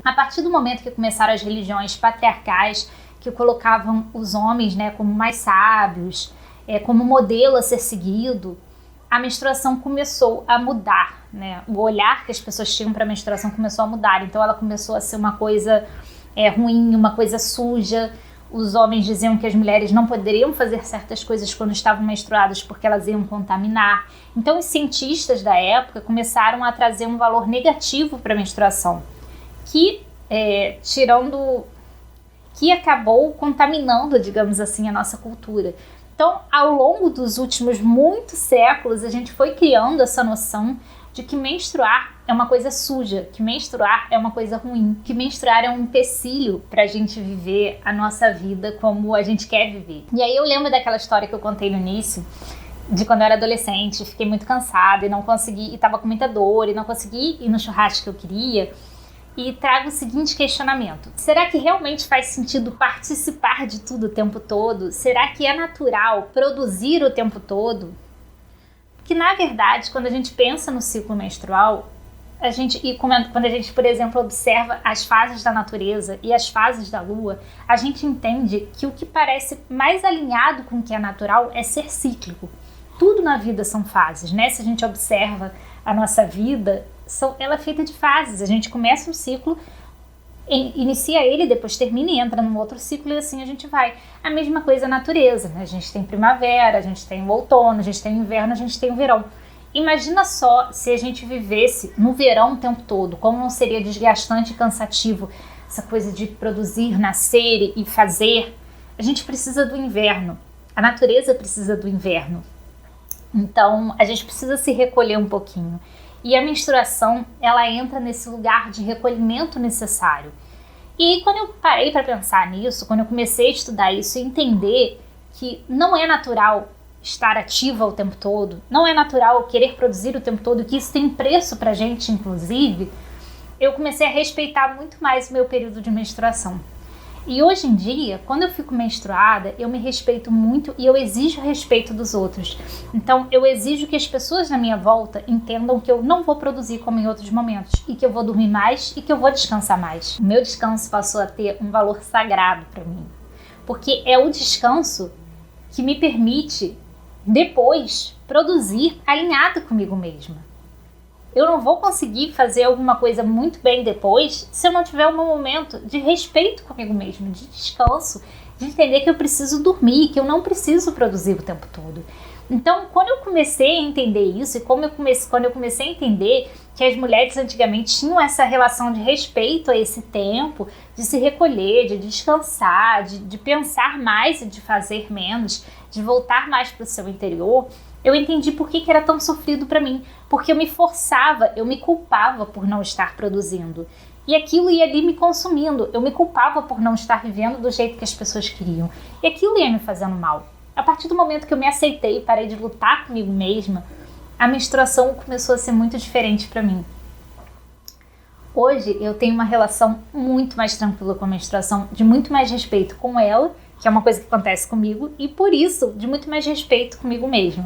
A partir do momento que começaram as religiões patriarcais, que colocavam os homens, né, como mais sábios, como modelo a ser seguido, a menstruação começou a mudar, né? O olhar que as pessoas tinham para a menstruação começou a mudar. Então ela começou a ser uma coisa ruim, uma coisa suja. Os homens diziam que as mulheres não poderiam fazer certas coisas quando estavam menstruadas porque elas iam contaminar. Então os cientistas da época começaram a trazer um valor negativo para a menstruação, que acabou contaminando, digamos assim, a nossa cultura. Então, ao longo dos últimos muitos séculos, a gente foi criando essa noção de que menstruar é uma coisa suja, que menstruar é uma coisa ruim, que menstruar é um empecilho para a gente viver a nossa vida como a gente quer viver. E aí eu lembro daquela história que eu contei no início, de quando eu era adolescente, fiquei muito cansada e não consegui, e tava com muita dor e não consegui ir no churrasco que eu queria. E trago o seguinte questionamento: será que realmente faz sentido participar de tudo o tempo todo? Será que é natural produzir o tempo todo? Porque, na verdade, quando a gente pensa no ciclo menstrual, quando a gente, por exemplo, observa as fases da natureza e as fases da lua, a gente entende que o que parece mais alinhado com o que é natural é ser cíclico. Tudo na vida são fases, né? Se a gente observa a nossa vida, ela é feita de fases. A gente começa um ciclo, inicia ele, depois termina e entra num outro ciclo e assim a gente vai. A mesma coisa a natureza, né? A gente tem primavera, a gente tem o outono, a gente tem o inverno, a gente tem o verão. Imagina só se a gente vivesse no verão o tempo todo, como não seria desgastante e cansativo essa coisa de produzir, nascer e fazer. A gente precisa do inverno, a natureza precisa do inverno. Então a gente precisa se recolher um pouquinho. E a menstruação, ela entra nesse lugar de recolhimento necessário. E quando eu parei para pensar nisso, quando eu comecei a estudar isso e entender que não é natural estar ativa o tempo todo, não é natural querer produzir o tempo todo, que isso tem preço pra gente, inclusive, eu comecei a respeitar muito mais o meu período de menstruação. E hoje em dia, quando eu fico menstruada, eu me respeito muito e eu exijo respeito dos outros. Então, eu exijo que as pessoas na minha volta entendam que eu não vou produzir como em outros momentos e que eu vou dormir mais e que eu vou descansar mais. O meu descanso passou a ter um valor sagrado para mim, porque é o descanso que me permite depois produzir alinhado comigo mesma. Eu não vou conseguir fazer alguma coisa muito bem depois se eu não tiver um momento de respeito comigo mesmo, de descanso, de entender que eu preciso dormir, que eu não preciso produzir o tempo todo. Então, quando eu comecei a entender isso, e quando eu comecei a entender que as mulheres antigamente tinham essa relação de respeito a esse tempo, de se recolher, de descansar, de pensar mais e de fazer menos, de voltar mais para o seu interior, eu entendi por que era tão sofrido para mim, porque eu me forçava, eu me culpava por não estar produzindo. E aquilo ia ali me consumindo, eu me culpava por não estar vivendo do jeito que as pessoas queriam. E aquilo ia me fazendo mal. A partir do momento que eu me aceitei e parei de lutar comigo mesma, a menstruação começou a ser muito diferente para mim. Hoje eu tenho uma relação muito mais tranquila com a menstruação, de muito mais respeito com ela, que é uma coisa que acontece comigo, e por isso, de muito mais respeito comigo mesma.